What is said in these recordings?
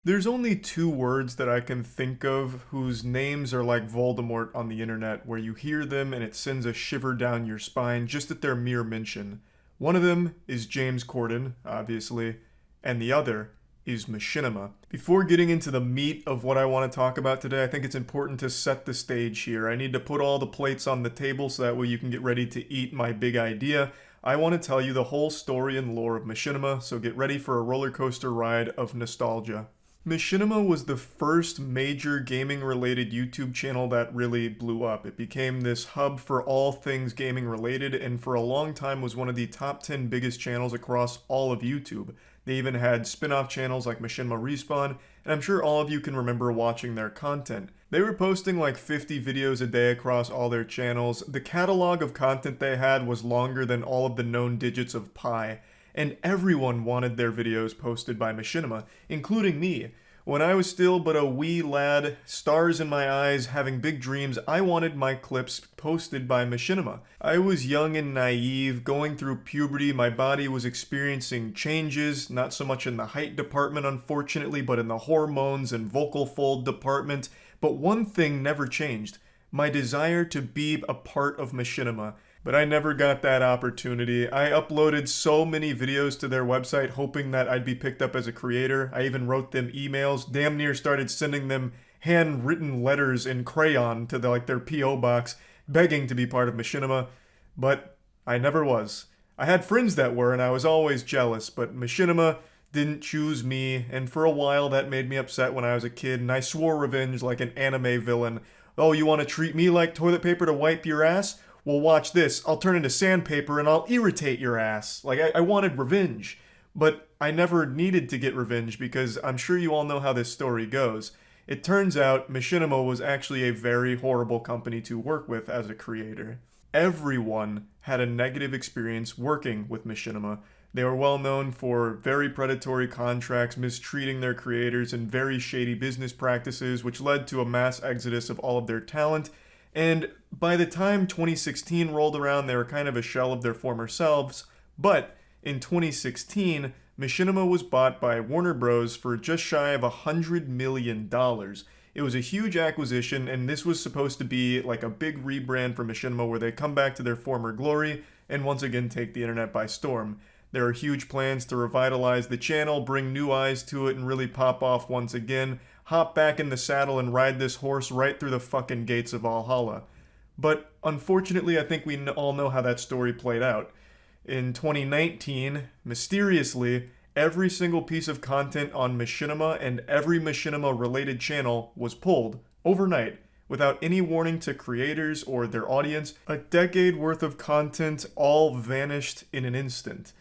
There's only two words that I can think of whose names are like Voldemort on the internet, where you hear them and it sends a shiver down your spine just at their mere mention. One of them is James Corden, obviously, and the other is Machinima. Before getting into the meat of what I want to talk about today, I think it's important to set the stage here. I need to put all the plates on the table so that way you can get ready to eat my big idea. I want to tell you the whole story and lore of Machinima, so get ready for a roller coaster ride of nostalgia. Machinima was the first major gaming related YouTube channel that really blew up. It became this hub for all things gaming related and for a long time was one of the top 10 biggest channels across all of YouTube. They even had spin-off channels like Machinima Respawn, and I'm sure all of you can remember watching their content. They were posting like 50 videos a day across all their channels. The catalog of content they had was longer than all of the known digits of pi, and everyone wanted their videos posted by Machinima, including me. When I was still but a wee lad, stars in my eyes, having big dreams, I wanted my clips posted by Machinima. I was young and naive, going through puberty, my body was experiencing changes, not so much in the height department unfortunately, but in the hormones and vocal fold department. But one thing never changed, my desire to be a part of Machinima. But I never got that opportunity. I uploaded so many videos to their website hoping that I'd be picked up as a creator. I even wrote them emails, damn near started sending them handwritten letters in crayon to their P.O. box, begging to be part of Machinima, but I never was. I had friends that were, and I was always jealous, but Machinima didn't choose me, and for a while that made me upset when I was a kid, and I swore revenge like an anime villain. Oh, you want to treat me like toilet paper to wipe your ass? Well, watch this. I'll turn into sandpaper and I'll irritate your ass. I wanted revenge. But I never needed to get revenge because I'm sure you all know how this story goes. It turns out Machinima was actually a very horrible company to work with as a creator. Everyone had a negative experience working with Machinima. They were well known for very predatory contracts, mistreating their creators, and very shady business practices, which led to a mass exodus of all of their talent. And by the time 2016 rolled around, they were kind of a shell of their former selves. But in 2016, Machinima was bought by Warner Bros. For just shy of $100 million. It was a huge acquisition, and this was supposed to be like a big rebrand for Machinima where they come back to their former glory and once again take the internet by storm. There are huge plans to revitalize the channel, bring new eyes to it, and really pop off once again. Hop back in the saddle and ride this horse right through the fucking gates of Valhalla. But unfortunately, I think we all know how that story played out. In 2019, mysteriously, every single piece of content on Machinima and every Machinima related channel was pulled overnight without any warning to creators or their audience. A decade worth of content all vanished in an instant.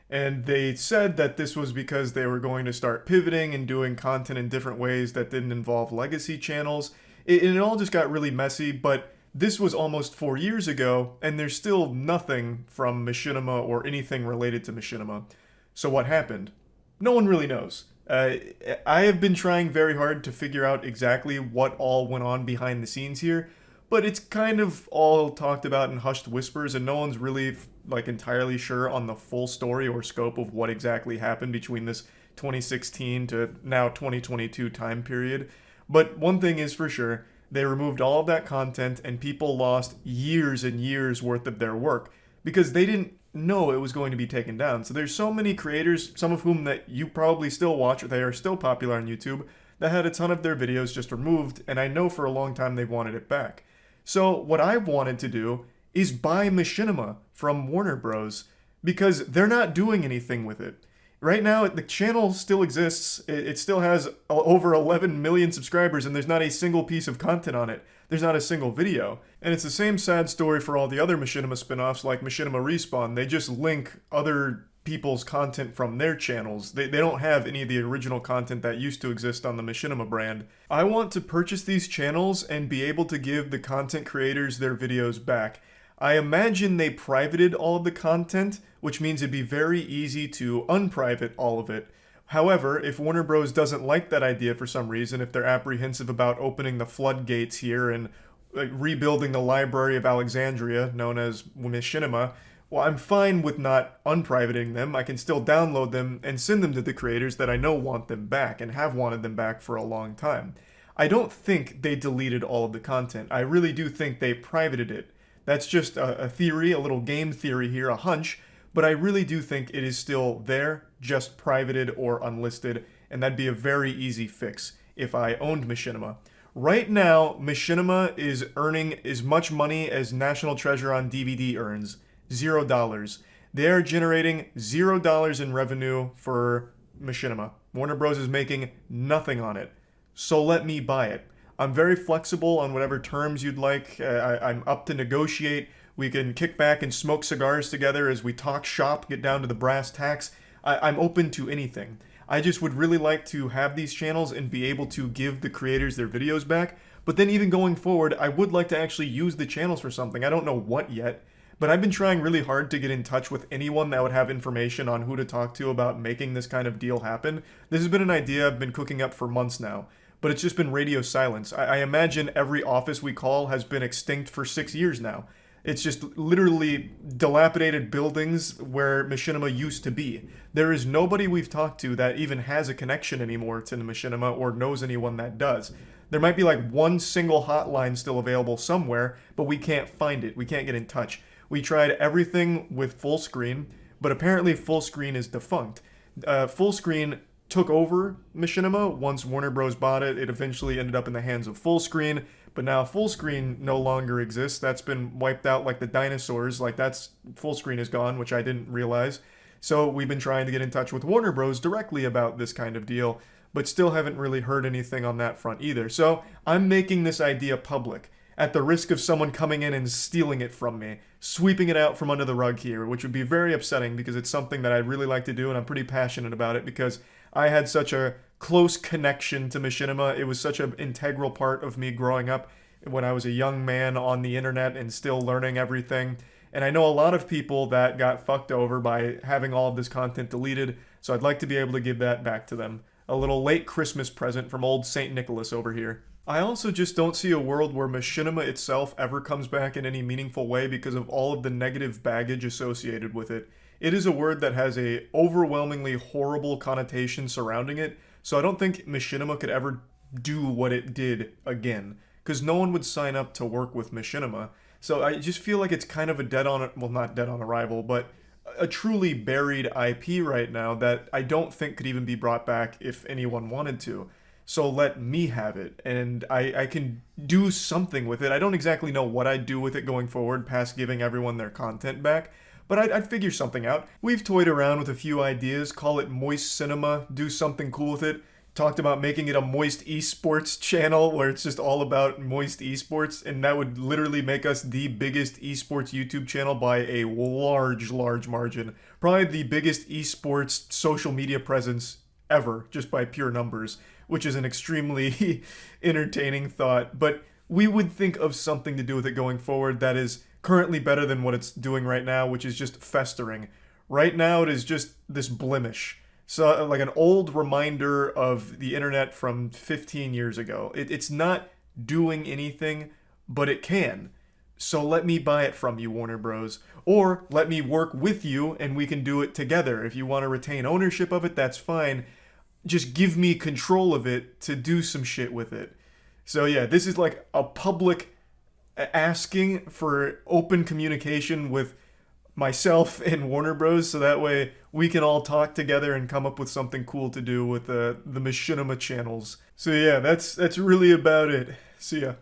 And they said that this was because they were going to start pivoting and doing content in different ways that didn't involve legacy channels. It all just got really messy, but this was almost 4 years ago, and there's still nothing from Machinima or anything related to Machinima. So what happened? No one really knows. I have been trying very hard to figure out exactly what all went on behind the scenes here, but it's kind of all talked about in hushed whispers, and no one's really entirely sure on the full story or scope of what exactly happened between this 2016 to now 2022 time period. But one thing is for sure, they removed all of that content and people lost years and years worth of their work because they didn't know it was going to be taken down. So there's so many creators, some of whom that you probably still watch, or they are still popular on YouTube, that had a ton of their videos just removed, and I know for a long time they've wanted it back. So what I've wanted to do is buy Machinima from Warner Bros. Because they're not doing anything with it. Right now, the channel still exists. It still has over 11 million subscribers, and there's not a single piece of content on it. There's not a single video. And it's the same sad story for all the other Machinima spin-offs like Machinima Respawn. They just link other people's content from their channels. They don't have any of the original content that used to exist on the Machinima brand. I want to purchase these channels and be able to give the content creators their videos back. I imagine they privated all of the content, which means it'd be very easy to unprivate all of it. However, if Warner Bros. Doesn't like that idea for some reason, if they're apprehensive about opening the floodgates here and rebuilding the Library of Alexandria, known as Machinima, Well, I'm fine with not unprivating them. I can still download them and send them to the creators that I know want them back and have wanted them back for a long time. I don't think they deleted all of the content. I really do think they privated it. That's just a theory, a little game theory here, a hunch, but I really do think it is still there, just privated or unlisted, and that'd be a very easy fix if I owned Machinima. Right now, Machinima is earning as much money as National Treasure on DVD earns. $0. They are generating $0 in revenue for Machinima. Warner Bros. Is making nothing on it. So let me buy it. I'm very flexible on whatever terms you'd like. I'm up to negotiate. We can kick back and smoke cigars together as we talk shop, get down to the brass tacks. I'm open to anything. I just would really like to have these channels and be able to give the creators their videos back. But then even going forward, I would like to actually use the channels for something. I don't know what yet. But I've been trying really hard to get in touch with anyone that would have information on who to talk to about making this kind of deal happen. This has been an idea I've been cooking up for months now, but it's just been radio silence. I imagine every office we call has been extinct for 6 years now. It's just literally dilapidated buildings where Machinima used to be. There is nobody we've talked to that even has a connection anymore to the Machinima or knows anyone that does. There might be like one single hotline still available somewhere, but we can't find it. We can't get in touch. We tried everything with Fullscreen, but apparently Fullscreen is defunct. Fullscreen took over Machinima once Warner Bros. Bought it. It eventually ended up in the hands of Fullscreen, but now Fullscreen no longer exists. That's been wiped out like the dinosaurs. Like Fullscreen is gone, which I didn't realize. So we've been trying to get in touch with Warner Bros. Directly about this kind of deal, but still haven't really heard anything on that front either. So I'm making this idea public, at the risk of someone coming in and stealing it from me, sweeping it out from under the rug here, which would be very upsetting because it's something that I'd really like to do and I'm pretty passionate about it because I had such a close connection to Machinima. It was such an integral part of me growing up when I was a young man on the internet and still learning everything. And I know a lot of people that got fucked over by having all of this content deleted, so I'd like to be able to give that back to them. A little late Christmas present from old St. Nicholas over here. I also just don't see a world where Machinima itself ever comes back in any meaningful way because of all of the negative baggage associated with it. It is a word that has a overwhelmingly horrible connotation surrounding it, so I don't think Machinima could ever do what it did again, because no one would sign up to work with Machinima. So I just feel like it's kind of a not dead on arrival, but a truly buried IP right now that I don't think could even be brought back if anyone wanted to. So let me have it, and I can do something with it. I don't exactly know what I'd do with it going forward past giving everyone their content back, but I'd figure something out. We've toyed around with a few ideas, call it Moist Cinema, do something cool with it. Talked about making it a Moist Esports channel where it's just all about Moist Esports, and that would literally make us the biggest esports YouTube channel by a large margin. Probably the biggest esports social media presence ever, just by pure numbers, which is an extremely entertaining thought. But we would think of something to do with it going forward that is currently better than what it's doing right now, which is just festering. Right now, it is just this blemish. So, like an old reminder of the internet from 15 years ago. It's not doing anything, but it can. So let me buy it from you, Warner Bros. Or let me work with you and we can do it together. If you want to retain ownership of it, that's fine. Just give me control of it to do some shit with it. So yeah, this is like a public asking for open communication with myself and Warner Bros. So that way we can all talk together and come up with something cool to do with the Machinima channels. So yeah, that's really about it. See ya.